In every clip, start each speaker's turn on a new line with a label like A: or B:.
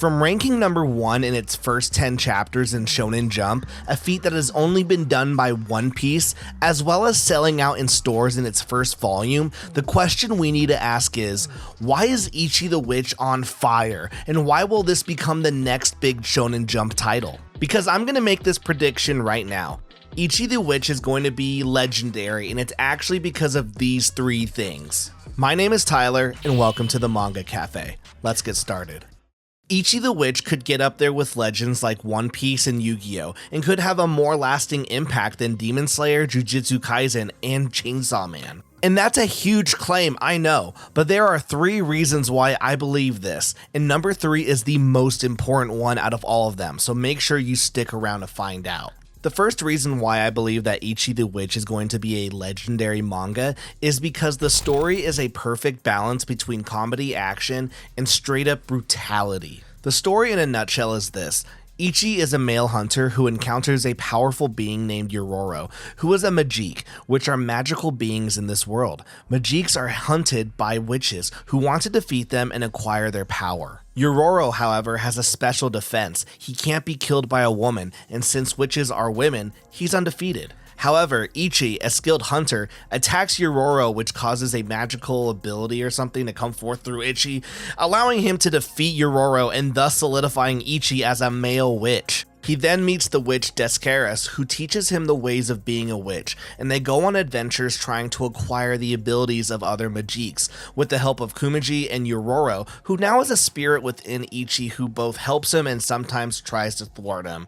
A: From ranking number 1 in its first 10 chapters in Shonen Jump, a feat that has only been done by One Piece, as well as selling out in stores in its first volume, the question we need to ask is, why is Ichi the Witch on fire, and why will this become the next big Shonen Jump title? Because I'm gonna make this prediction right now. Ichi the Witch is going to be legendary, and it's actually because of these 3 things. My name is Tyler, and welcome to the Manga Cafe. Let's get started. Ichi the Witch could get up there with legends like One Piece and Yu-Gi-Oh! And could have a more lasting impact than Demon Slayer, Jujutsu Kaisen, and Chainsaw Man. And that's a huge claim, I know, but there are 3 reasons why I believe this, and number 3 is the most important one out of all of them, so make sure you stick around to find out. The first reason why I believe that Ichi the Witch is going to be a legendary manga is because the story is a perfect balance between comedy, action, and straight up brutality. The story in a nutshell is this. Ichi is a male hunter who encounters a powerful being named Yororo, who is a Majik, which are magical beings in this world. Majiks are hunted by witches who want to defeat them and acquire their power. Yororo, however, has a special defense. He can't be killed by a woman, and since witches are women, he's undefeated. However, Ichi, a skilled hunter, attacks Yororo, which causes a magical ability or something to come forth through Ichi, allowing him to defeat Yororo and thus solidifying Ichi as a male witch. He then meets the witch Descaris, who teaches him the ways of being a witch, and they go on adventures trying to acquire the abilities of other Majiks, with the help of Kumaji and Yororo, who now has a spirit within Ichi who both helps him and sometimes tries to thwart him.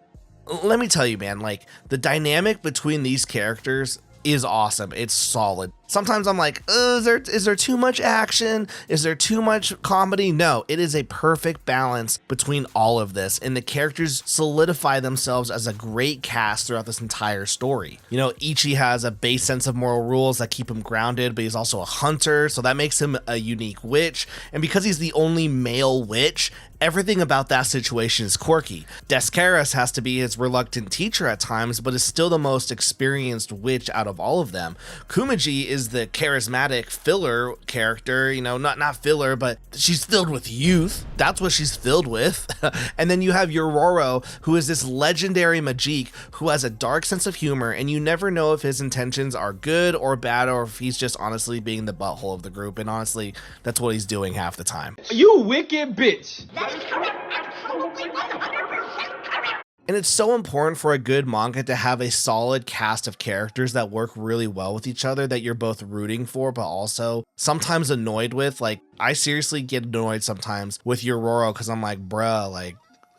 A: Let me tell you, man, like, the dynamic between these characters is awesome. It's solid. Sometimes I'm like, is there too much action? Is there too much comedy? No, it is a perfect balance between all of this, and the characters solidify themselves as a great cast throughout this entire story. You know, Ichi has a base sense of moral rules that keep him grounded, but he's also a hunter, so that makes him a unique witch, and because he's the only male witch, everything about that situation is quirky. Descaris has to be his reluctant teacher at times, but is still the most experienced witch out of all of them. Kumaji is the charismatic filler character, you know, not filler, but she's filled with youth. That's what she's filled with. And then you have Yororo, who is this legendary Majik who has a dark sense of humor, and you never know if his intentions are good or bad, or if he's just honestly being the butthole of the group, and honestly, that's what he's doing half the time.
B: You wicked bitch!
A: And it's so important for a good manga to have a solid cast of characters that work really well with each other, that you're both rooting for, but also sometimes annoyed with. Like, I seriously get annoyed sometimes with Yororo because I'm like, bruh, like,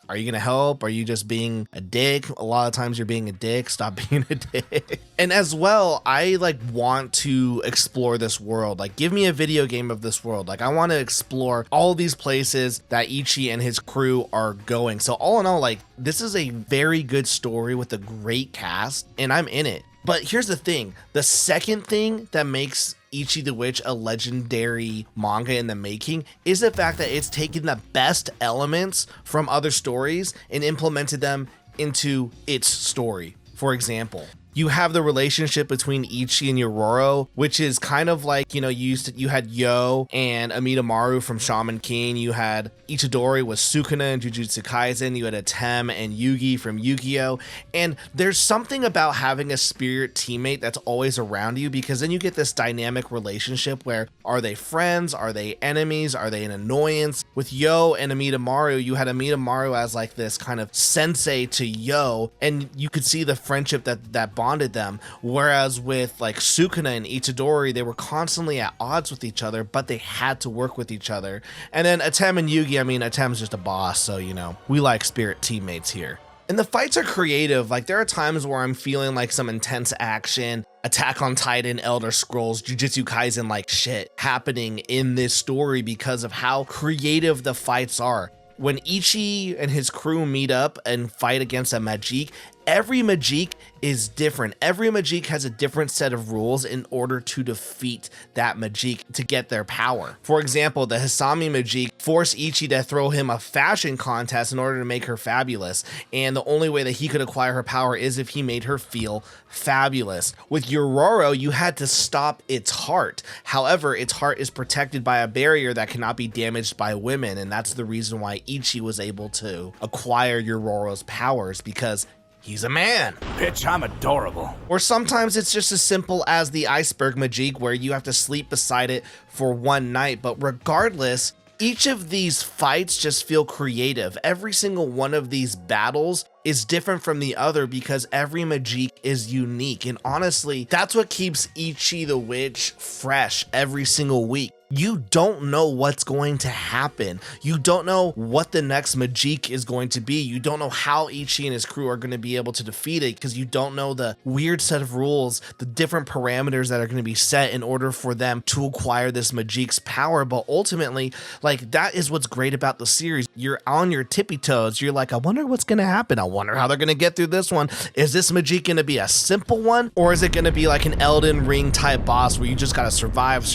A: are you gonna help? Are you just being a dick? A lot of times you're being a dick. Stop being a dick. And as well, I like want to explore this world. Like, give me a video game of this world. Like, I want to explore all these places that Ichi and his crew are going. So all in all, like, this is a very good story with a great cast, and I'm in it. But here's the thing. The second thing that makes Ichi the Witch a legendary manga in the making is the fact that it's taken the best elements from other stories and implemented them into its story. For example, you have the relationship between Ichi and Yororo, which is kind of like, you know, you had Yo and Amidamaru from Shaman King, you had Itadori with Sukuna and Jujutsu Kaisen, you had Atem and Yugi from Yu-Gi-Oh! And there's something about having a spirit teammate that's always around you, because then you get this dynamic relationship where, are they friends? Are they enemies? Are they an annoyance? With Yo and Amidamaru, you had Amidamaru as like this kind of sensei to Yo, and you could see the friendship that bonded them, whereas with like Sukuna and Itadori, they were constantly at odds with each other, but they had to work with each other. And then Atem and Yugi, I mean, Atem's just a boss, so, you know, we like spirit teammates here. And the fights are creative. Like, there are times where I'm feeling like some intense action, Attack on Titan, Elder Scrolls, Jujutsu Kaisen like shit happening in this story because of how creative the fights are. When Ichi and his crew meet up and fight against a Majik, every Majik is different. Every Majik has a different set of rules in order to defeat that Majik to get their power. For example, the Hisami Majik forced Ichi to throw him a fashion contest in order to make her fabulous, and the only way that he could acquire her power is if he made her feel fabulous. With Yororo, you had to stop its heart. However, its heart is protected by a barrier that cannot be damaged by women, and that's the reason why Ichi was able to acquire Yororo's powers, because he's a man.
C: Bitch, I'm adorable.
A: Or sometimes it's just as simple as the iceberg Majik, where you have to sleep beside it for one night. But regardless, each of these fights just feel creative. Every single one of these battles is different from the other because every Majik is unique. And honestly, that's what keeps Ichi the Witch fresh every single week. You don't know what's going to happen. You don't know what the next Majik is going to be. You don't know how Ichi and his crew are going to be able to defeat it because you don't know the weird set of rules, the different parameters that are going to be set in order for them to acquire this Majik's power. But ultimately, like, that is what's great about the series. You're on your tippy toes. You're like, I wonder what's going to happen. I wonder how they're going to get through this one. Is this Majik going to be a simple one? Or is it going to be like an Elden Ring type boss where you just got to survive,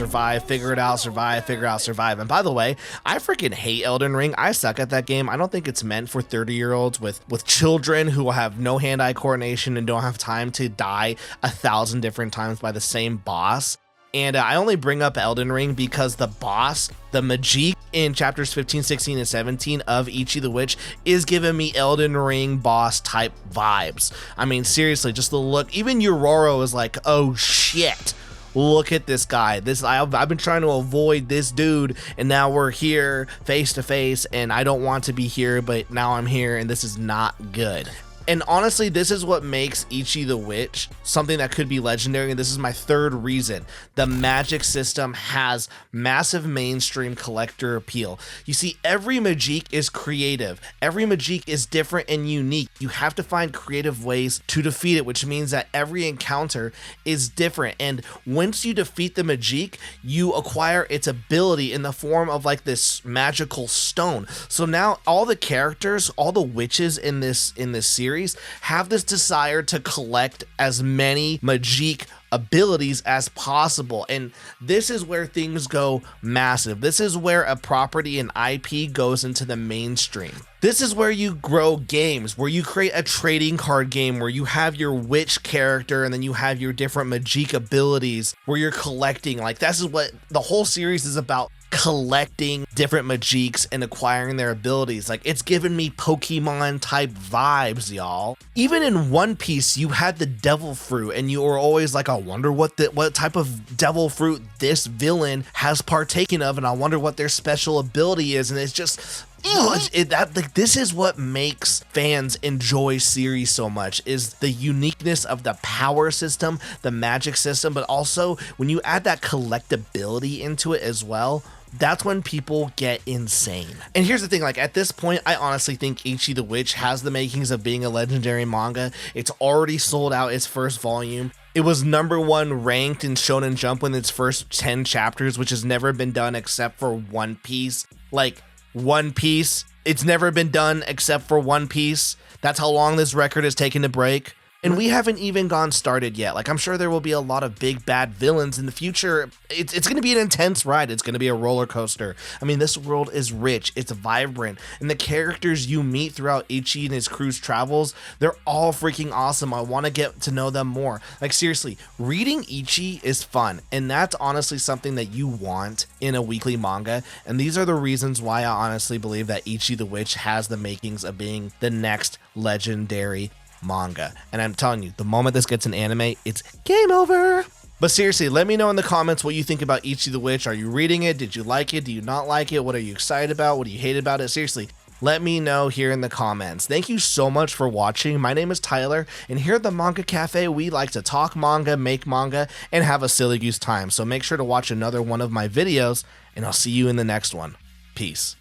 A: figure it out, survive, figure out, survive. And by the way, I freaking hate Elden Ring. I suck at that game. I don't think it's meant for 30-year-olds with children who have no hand-eye coordination and don't have time to die 1,000 different times by the same boss. And I only bring up Elden Ring because the boss, the Majik in chapters 15, 16, and 17 of Ichi the Witch is giving me Elden Ring boss type vibes. I mean, seriously, just the look. Even Yororo is like, oh shit. Look at this guy. I've been trying to avoid this dude, and now we're here face to face, and I don't want to be here, but now I'm here, and this is not good. And honestly, this is what makes Ichi the Witch something that could be legendary, and this is my third reason. The magic system has massive mainstream collector appeal. You see, every Majik is creative. Every Majik is different and unique. You have to find creative ways to defeat it, which means that every encounter is different. And once you defeat the Majik, you acquire its ability in the form of like this magical stone. So now all the characters, all the witches in this series have this desire to collect as many Majik abilities as possible, and this is where things go massive. This is where a property and IP goes into the mainstream. This is where you grow games, where you create a trading card game where you have your witch character and then you have your different Majik abilities where you're collecting. Like, this is what the whole series is about, collecting different Majiks and acquiring their abilities. Like, it's given me Pokemon type vibes, y'all. Even in One Piece, you had the devil fruit and you were always like, I wonder what type of devil fruit this villain has partaken of, and I wonder what their special ability is. And it's just this is what makes fans enjoy series so much, is the uniqueness of the power system, the magic system, but also when you add that collectability into it as well, that's when people get insane. And here's the thing, like, at this point, I honestly think Ichi the Witch has the makings of being a legendary manga. It's already sold out its first volume. It was #1 ranked in Shonen Jump in its first 10 chapters, which has never been done except for One Piece. Like, One Piece, it's never been done except for One Piece. That's how long this record has taken to break. And we haven't even gone started yet. Like, I'm sure there will be a lot of big bad villains in the future. It's going to be an intense ride. It's going to be a roller coaster. I mean, this world is rich. It's vibrant. And the characters you meet throughout Ichi and his crew's travels, they're all freaking awesome. I want to get to know them more. Like, seriously, reading Ichi is fun. And that's honestly something that you want in a weekly manga. And these are the reasons why I honestly believe that Ichi the Witch has the makings of being the next legendary manga. And I'm telling you, the moment this gets an anime, it's game over. But seriously, let me know in the comments what you think about Ichi the Witch. Are you reading it? Did you like it? Do you not like it? What are you excited about? What do you hate about it? Seriously, let me know here in the comments. Thank you so much for watching. My name is Tyler, and here at the Manga Cafe, we like to talk manga, make manga, and have a silly goose time. So make sure to watch another one of my videos, and I'll see you in the next one. Peace.